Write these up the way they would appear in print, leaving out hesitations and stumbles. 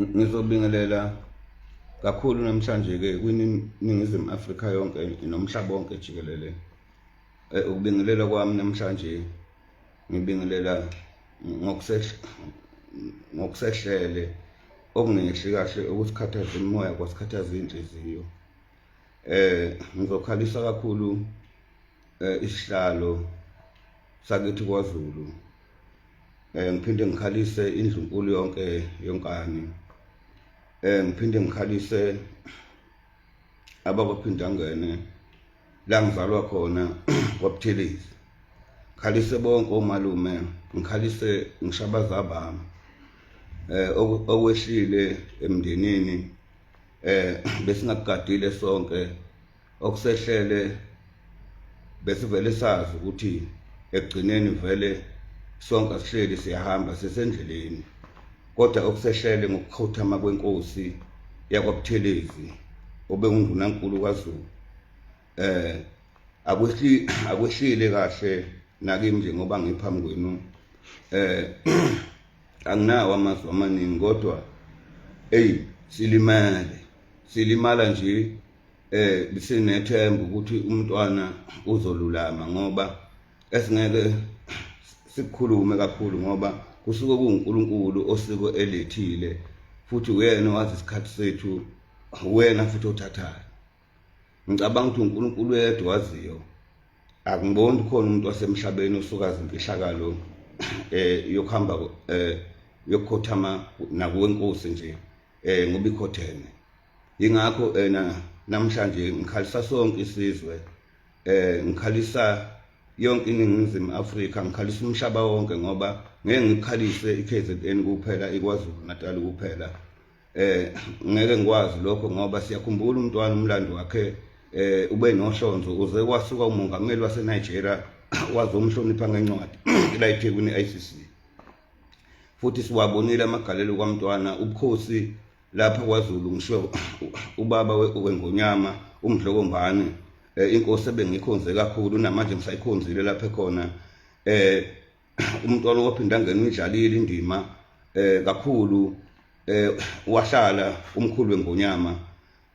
ngizobingelela kakhulu namhlanje ke kwiningizimu Afrika yonke nomhlaba wonke jikelele. Ukubingelela kwami namhlanje ngibingelela ngokusehlele okungehli kahle ukusikhathaza umoya kwasikhathaza inhliziyo. Ngizokhalisa kakhulu isihlalo sakithi kwaZulu. Ngiphinde ngikhalise indlunkulu yonke yonkani. Ngiphinde ngikhalise Wakwaphindangene la ngizalwa khona kwaButhelezi. Ngikhalise bonke omalume, ngikhalise ngishabaza bami okwehlile emndenini besingakugadile sonke okusehlele besivele sazi ukuthi ekugcineni vele sonke asihleli siyahamba sesendleleni, kodwa okusehlele ngokukhothama kwenkosi yakwaButhelezi obengundunankulu kwaZulu. Akwehlile kahle nakimi njengoba ngiphambi kwenu. Anginawo amazwi amaningi, kodwa silimala nje bisinethemba ukuthi uMntwana uzolulama, ngoba esingeke sikhulume kakhulu ngoba kusuke kuNkulunkulu osiko elethile, futhi uyena owazi isikhathi sethu, wena futhi othathayo. Ngicabanga ukuthi uNkulunkulu yedwa waziyo. Akungiboni khona umuntu wasemhlabeni osukazi imfihlakalo yokuhamba yokukhothama nakuwenkosi nje ngoba ikhotheme. Yingakho namhlanje ngikhalisa sonke isizwe, ngikhalisa yonke iningizimu Afrika, ngikhalisa umhlaba wonke, ngoba ngeke ngikhalise iKZN kuphela, iKwaZulu Natal kuphela. Ngeke ngikwazi lokho ngoba siyakhumbula uMntwana umlando wakhe ube nohlonzo, uze kwasuka umongameli waseNigeria wazomhlonipha ngencwadi la eThekwini ICC. Futhi siwabonile amagalelo kaMntwana, ubukhosi lapha kwaZulu, ngisho ubaba weNgonyama uMdlokombane, inkosi ebengikhonze kakhulu namanje ngisayikhonzile lapha khona. uMntwana Wakwaphindangene uyidlalile indima kakhulu. Wahlala umkhulu weNgonyama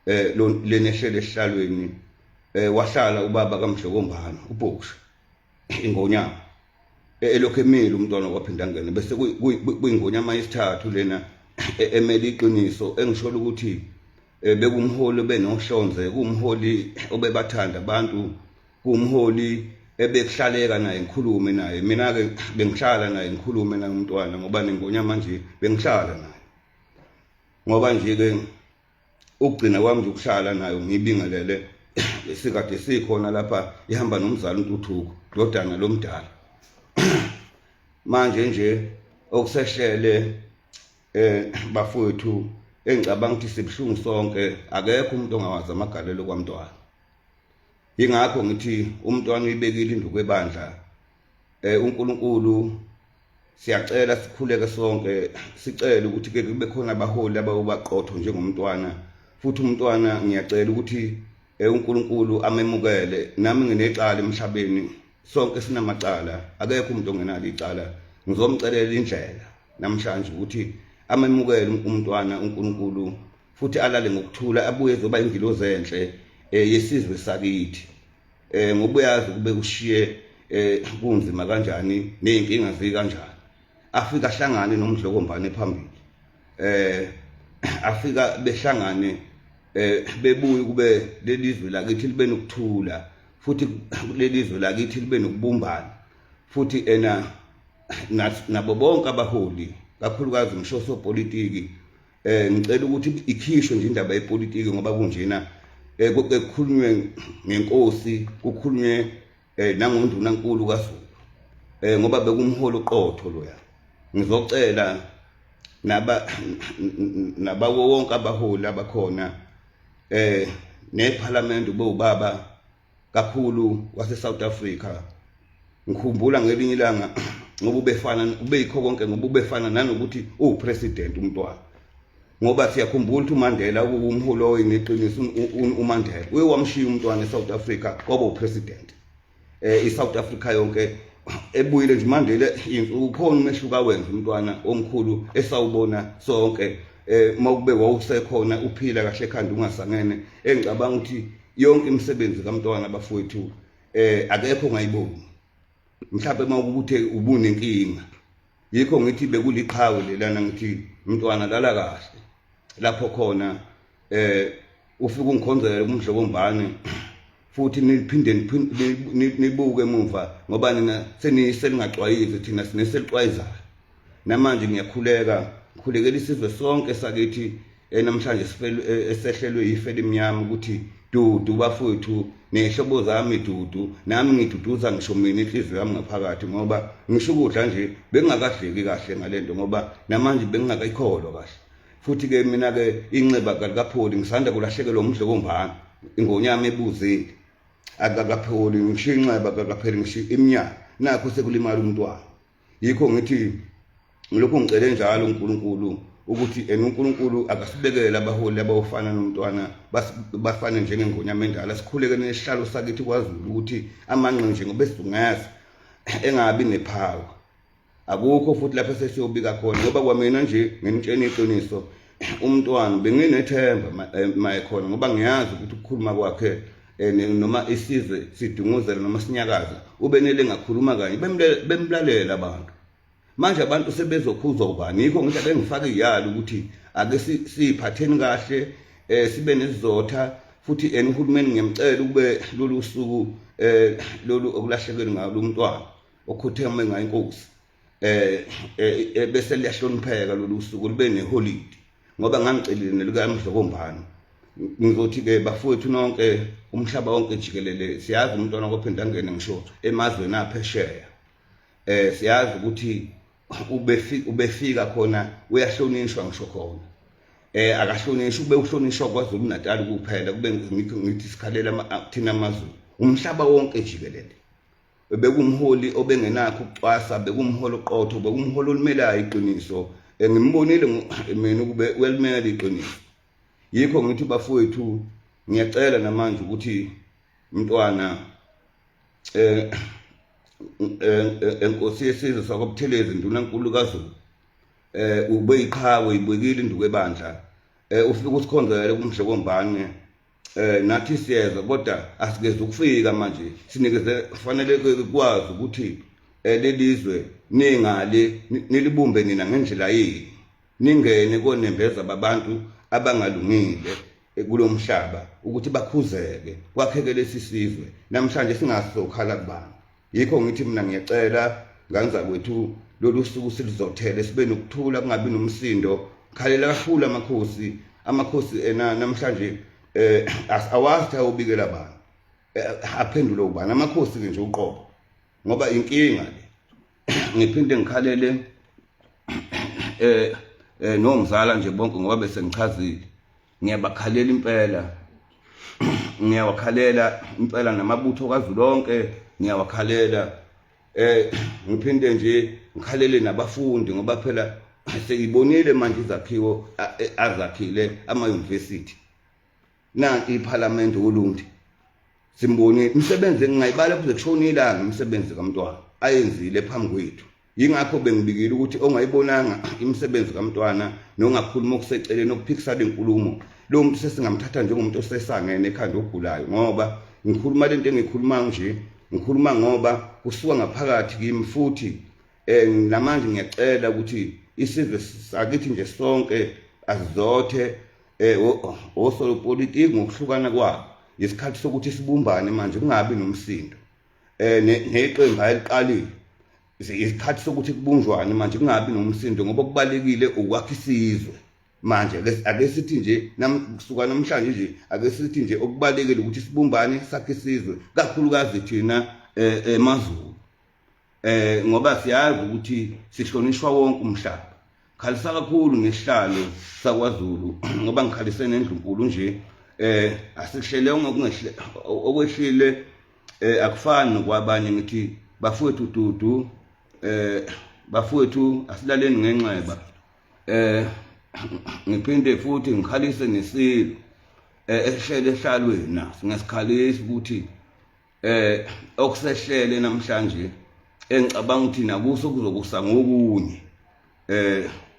lenehlele esihlalweni, wahlala ubaba kaMdlokombane uBhosha iNgonyama elokhu emile uMntwana Wakwaphindangene, bese kuyingonyama yesithathu lena emele iqiniso, engisholo ukuthi bekumholi benohlonze, kumholi obebathanda abantu, kumholi ebekuhlaleka naye ngikhulume naye. Mina-ke bengihlala naye ngikhulume naye uMntwana, ngoba neNgonyama nje bengihlala naye, ngoba nje-ke ukugcina kwami nje ukuhlala nayo ngibingelele sikade sikhona lapha, ihamba nomzala uNtuthuko, ndodana lomdala. Manje nje okusehlele bafowethu, engicabanga ukuthi sibuhlungu sonke, akekho umuntu ongawazi amagalelo kaMntwana. Yingakho ngithi uMntwana uyibekile induku ebandla. uNkulunkulu siyacela sikhuleke sonke, sicela ukuthi ke kube khona abaholi abawubaqotho njengoMntwana, futhi uMntwana ngiyacela ukuthi uNkulunkulu amemukele. Nami nginecala emhlabeni, sonke sinamacala, akekho umuntu ongenalo icala. Ngizomcelela indlela namhlanje ukuthi amemukele uMntwana uNkulunkulu, futhi alale ngokuthula, abuye ezoba ingilozi enhle yesizwe sakithi. Ngoba uyazi kube kushiye kunzima kanjani, ney'nkinga zikanjani, afika ahlangane noMdlokombane phambili, afika behlangane bebuye kube lelizwe lakithi libe nokuthula, futhi lelizwe lakithi libe nokubumbana, futhi nabo bonke abaholi, kakhulukazi ngisho sopolitiki, ngicela ukuthi ikhishwe nje indaba yepolitiki, ngoba kunjena kukhulunywe ngenkosi, kukhulunywe nangondunankulu kaZulu, ngoba bekumholi oqotho loya. Ngizocela nabawo wonke abaholi abakhona, nePhalamende ubaba kakhulu wase-South Africa. Ngikhumbula ngelinye ilanga ngoba ubeyikho konke, ngoba ubefana nanokuthi upresident uMntwana, ngoba siyakhumbula ukuthi uMandela umholi oyineqiniso. uMandela uye wamshiya uMntwana eSouth Africa kwaba upresident. iSouth Africa yonke ebuyile nje uMandela, ukhona umehluko awenza uMntwana omkhulu esawubona sonke mawube wawusekhona uphila kahle ekhanda ungasangene engicabanga ukuthi yonke imisebenzi kaMntwana bafowethu akekho ongayiboni mhlawumbe mawukuthi ubunenkinga yikho ngithi bekuliqhawe lelana ngithi Mntwana lala kahle lapho khona ufika ungikhonzela umdlokombane futhi niphinde nibuke emuva ngoba nina seningaxwayizi thina sineselixwayizayo namanje ngiyakhulekela isizwe sonke sakithi namhlanje esehlelwe ife lemnyama ukuthi dudu bafowethu nehlobo zami dudu nami ngiduduza ngisho mina inhliziyo yami ngaphakathi ngoba ngisho ukudla nje bengingakadleki kahle ngalento ngoba namanje bengingakayikholwa kahle futhi ke mina ke inxeba kaPholi ngisanda kulahlekelwa umdlokombane ingonyama ebuzile akakapholi ngisho inxeba kaPholi ngisho iminyaka nakho sekulimala uMntwana yikho ngithi ngilokho ngicele njalo uNkulunkulu ukuthi uNkulunkulu akasibekele abaholi abawufana noMntwana bafane njengengonyama endala sikhuleke nesihlalo sakithi kwaZulu ukuthi amanqe nje ngoba sidungaza engabi nephawu akukho futhi lapho sesiyobika khona ngoba kwamina nje ngenitsheni iqiniso uMntwana benginethemba mayekhona ngoba ngiyazi ukuthi ukukhuluma kwakhe noma isizwe sidunguzela noma sinyakaza ubenele ngakhuluma kanye bemlalela abantu manje abantu sebezokhuzwa ubani yikho ngithi bengifaka iyalo ukuthi ake siphatheni kahle sibe nesizotha futhi uhulumeni ngiyamcela ukube lolu suku lolu okulahlekelwe ngalo uMntwana okhotheme ngayo inkosi bese liyahlonipheka lolu suku libe neholiday ngoba ngangicelile nelikaMdlokombane ngizothi ke bafowethu nonke umhlaba wonke jikelele siyazi uMntwana waKwaPhindangene ngisho emazweni aphesheya siyazi ukuthi ubefika khona uyahlonishwa ngisho khona akahlonishwa ube uhlonishwa kwaZulu Natal kuphela kube ngithi sikhalela thina amazulu umhlaba wonke jikelele bekumholi obengenakho ukucwasa bekumholi oqotho bekumholi olimelayo iqiniso ngimbonile mina kube welimela iqiniso yikho ngithi bafowethu ngiyacela namanje ukuthi Mntwana enkosi yesizwe sakwaButhelezi ndunankulu kaZulu ube iqhawe ibekile induku ebandla ufika usikhonzele kumdlokombane nathi siyeza kodwa asigeze ukufika manje sinikeze kufanele kwazi ukuthi lelizwe ningale nilibumbe nina ngendlela yini ningene konembeza babantu abangalungile kulomhlaba ukuthi bakhuzeke kwakheke lesisizwe namhlanje singasokhala kubantu yikho ngithi mina ngiyacela nganza kwethu lolu suku silizothele sibe nokuthula kungabi nomsindo khalela kakhulu amakhosi namhlanje awazi awubikela abantu aphendule ubani amakhosi ke nje uqobo ngoba inkinga le ngiphinde ngikhalele nomzala nje bonke ngoba bese ngichazile ngiyabakhalela impela ngiyawakhalela impela namabutho kaZulu lonke ngiyawakhalela ngiphinde nje ngikhalele nabafundi ngoba phela seyibonile manje izakhiwo azakhile ama-university nanti iParliament uLundi simbonile imisebenzi engingayibala kuze kushona ilanga imisebenzi kaMntwana ayenzile phambi kwethu yingakho bengibikile ukuthi ongayibonanga imisebenzi kaMntwana nongakhuluma okuseceleni okuphikisana inkulumo lo muntu sesingamthatha njengomuntu osesangene ekhanda ogulayo ngoba ngikhuluma lento engikhuluma nje ngikhuluma ngoba kusuka ngaphakathi kimi futhi namanje ngiyacela ukuthi isizwe sakithi nje sonke azizothe osolo politiki ngokuhlukana kwabo isikhathi sokuthi sibumbane manje kungabi nomsindo neqembu ayiliqalile isikhathi sokuthi kubunjwane manje kungabi nomsindo ngoba kubalekile ukwakha isizwe manje ake sithi nje kusuka namhlanje nje ake sithi nje okubalekile ukuthi sibumbane sakhe isizwe kakhulukazi thina emazulu ngoba siyazi ukuthi sihlonishwa wonke umhlaba khalisa kakhulu ngesihlalo sakwaZulu ngoba ngikhalise nendlunkulu nje asihlele ongehle okwehlile akufani nokwabanye ngithi bafowethu dudu bafowethu asilaleni ngenxeba ngiphinde futhi ngikhalise nesilo ehlele ehlalweni singasikhalisa ukuthi okusehlele namhlanje engicabanga ukuthi nakuso kuzokusa ngokunye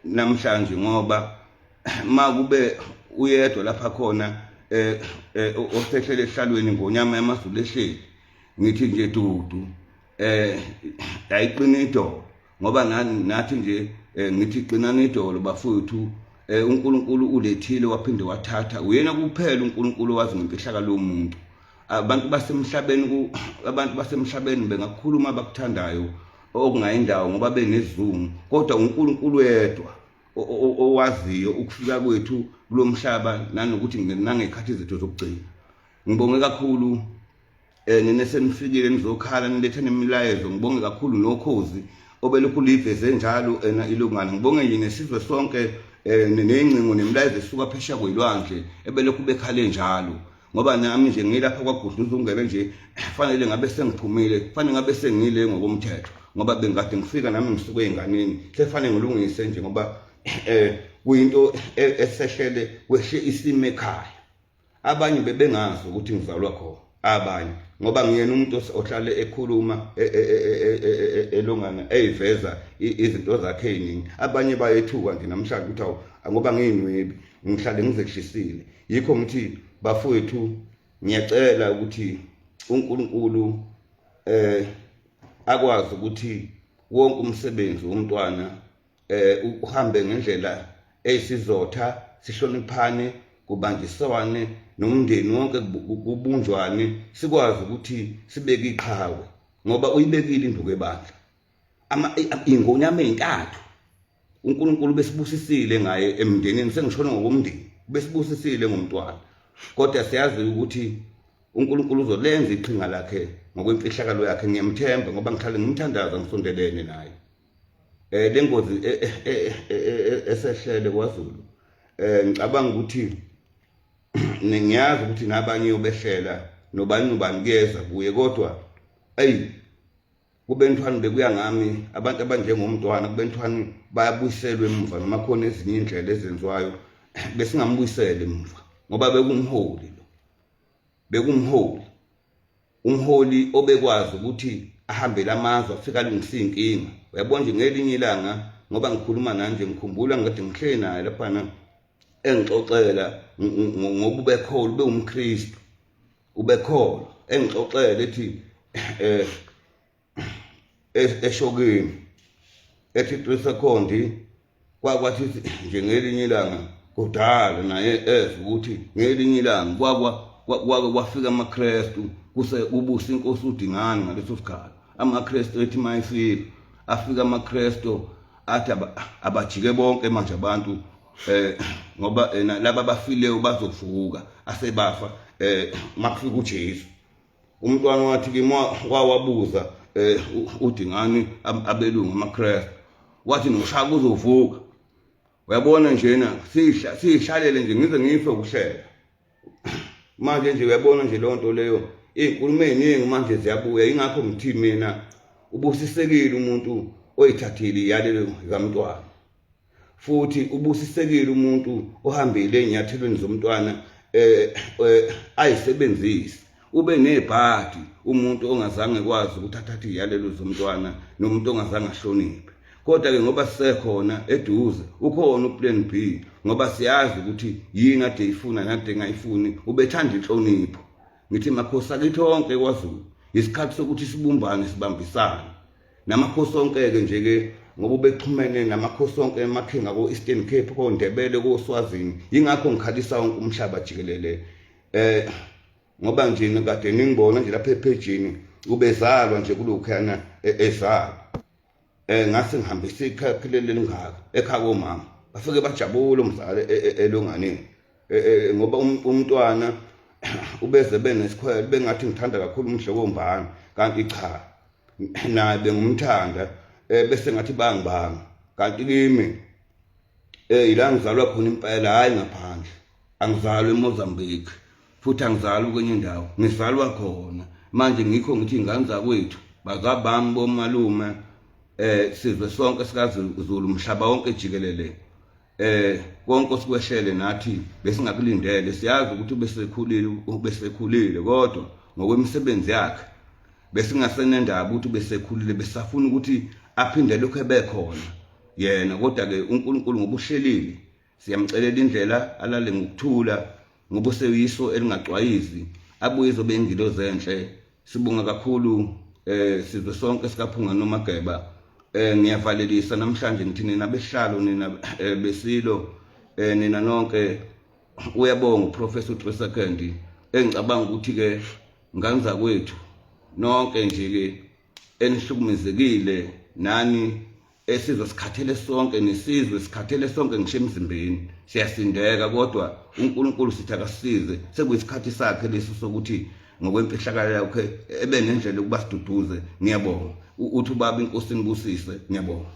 namhlanje ngoba makube uyedwa lapha khona osehlele ehlalweni ngonyama yamazulu ehleli ngithi nje dudu ayiqina idolo ngoba nathi nje ngithi qinani idolo bafowethu uNkulunkulu ulethile waphinde wathatha uyena kuphela uNkulunkulu wazi ngemfihlakalo yomuntu abantu basemhlabeni bengakhuluma abakuthandayo okungayindawo ngoba benezungu kodwa uNkulunkulu yedwa owaziyo ukufika kwethu kulomhlaba nanokuthi nangekhathi zethu zokugcina ngibonge kakhulu nina senifikile nizokhala niletha nemilayezo ngibonge kakhulu nokhozi obelokhu liveze njalo ilungana ngibonge yini sizwe sonke nengcingo nemilayezo esuka phesha kwelwandle ebelokhu bekhale njalo ngoba nami nje ngilapha kwaGudluza ungebe nje fanele ngabe sengiphumile fanele ngabe sengile ngokomthetho ngoba bengade ngifika nami ngisuke enganeni sefanele ngilungise nje ngoba kuyinto esehlele kwehle isimo ekhaya abanye bebengazi ukuthi ngizalwa khona abanye ngoba ngiyena umuntu ohlale ekhuluma elongana eyiveza izinto zakhe eziningi abanye bayethuka nje namhlanje ukuthi awu ngoba ngiyinwebi ngihlale ngizehlisile yikho ngithi bafowethu ngiyacela ukuthi uNkulunkulu akwazi ukuthi wonke umsebenzi woMntwana uhambe ngendlela eyisizotha sihloniphane kubanjiswane nomndeni wonke kubunjwane sikwazi ukuthi sibeke iqhawe ngoba uyibekile induku ebandla ingonyama ezintathu uNkulunkulu besibusisile ngaye emndenini sengishona ngokomndeni besibusisile ngomntwana kodwa siyazi ukuthi uNkulunkulu uzolenza iqhinga lakhe ngokwemfihlakalo yakhe ngiyamthemba ngoba ngihlale ngimthandaza ngisondelene naye lengozi esehlele kwaZulu ngicabanga ukuthi ngiyazi ukuthi nabanye obehlela nobani kuyeza kuye kodwa kuBentwana bekuya ngami abantu abanjengomntwana kuBentwana bayabuyiselwa emuva noma khona ezinye indlela ezenziwayo besingambuyisele emuva ngoba umholi obekwazi ukuthi ahambele amazwe afika alungisa inkinga uyabona nje ngelinye ilanga ngoba ngikhuluma nanje ngikhumbula ngade ngihleli naye lapha engixoxela ngoba ubekhola ube umKristu ubekhola engixoxela ethi eshokeni ethi 3 secondi kwathi nje ngelinye ilanga kudala naye ukuthi ngelinye ilanga kwafika amaKristu ubusa inkosi uDingane ngaleso sikhathi amaKristu ethi mayifika afika amaKristu athi abajike bonke manje abantu ngoba laba bafileyo bazovuka asebafa makufika uJesu umntwana wathi ke wawabuza uDingane abelungu amaKristu wathi noshaka uzovuka uyabona njena sihlalele nje ngize ngife ukuhlela manje nje uyabona nje lonto leyo inkulumo eziningi manje ziyabuya ingakho ngithi mina ubusisekile umuntu oyithathile iyalelo kaMntwana futhi ubusisekile umuntu ohambile ezinyathelweni zomntwana ayisebenzisi ube nebhadi umuntu ongazange kwazi ukuthi athathe iyalelo zomntwana nomuntu ongazange ahloniphe kodwa ke ngoba sisekhona eduze ukhona uplan B ngoba siyazi ukuthi yini ade ifuna nade engayifuni ubethanda inhlonipho ngithi makhosi akithi onke kwaZulu isikhathi sokuthi sibumbane sibambisane namakhosi onke ke nje ke ngoba ubexhumene namakhosi onke emakhinga ko Eastern Cape ko Ndebele ko Swazini ingakho ngikhalisa wonke umhlaba jikelele ngoba nje kade ningibona nje lapha ephejini ubezalwa nje kulokhana ezalwa ngase ngihambisa ikhakhilele lingaka ekhaya komama bafike bajabula umzali elonganeni ngoba umntwana ubeze benesikhwele bengathi ngithanda kakhulu umhlokombani kanti cha naye bengumthanda bese ngathi bangibanga kanti kimi ila ngizalwa khona impela hayi ngaphandle angizalwa eMozambique futhi angizalwa kwenye indawo ngizalwa khona manje ngikho ngithi ingane zakwethu bazabami bomalume sizwe sonke sikaZulu umhlaba wonke jikelele konke sikwehlele nathi besingakulindele siyazi ukuthi besekhulile kodwa ngokwemisebenzi yakhe besingasenendaba ukuthi besekhulile besafuna ukuthi aphinde lokho ebekhona yena kodwa ke uNkulunkulu ngobuhlelile siyamcelela indlela alale ngokuthula ngoba useyiso elingacwayizi abuye zobe ingilozi enhle. Sibonga kakhulu sizwe sonke sikaphunga noMageba. Ngiyavalelisa namhlanje ngithi nina behlalo nina besilo nina nonke uyabonga uProfessor 3 second engicabanga ukuthi ke nganza kwethu nonke nje ke enihlukumezekile nani esizosikhathele sonke nesizwe sikhathele sonke ngisho emzimbeni siyasindeka kodwa uNkulunkulu sithi akasize sekuyisikhathi sakhe leso sokuthi ngokwemfihlakalo yakhe ebe nendlela ukuba siduduze. Ngiyabonga uthi ubaba inkosi nibusise. Ngiyabonga.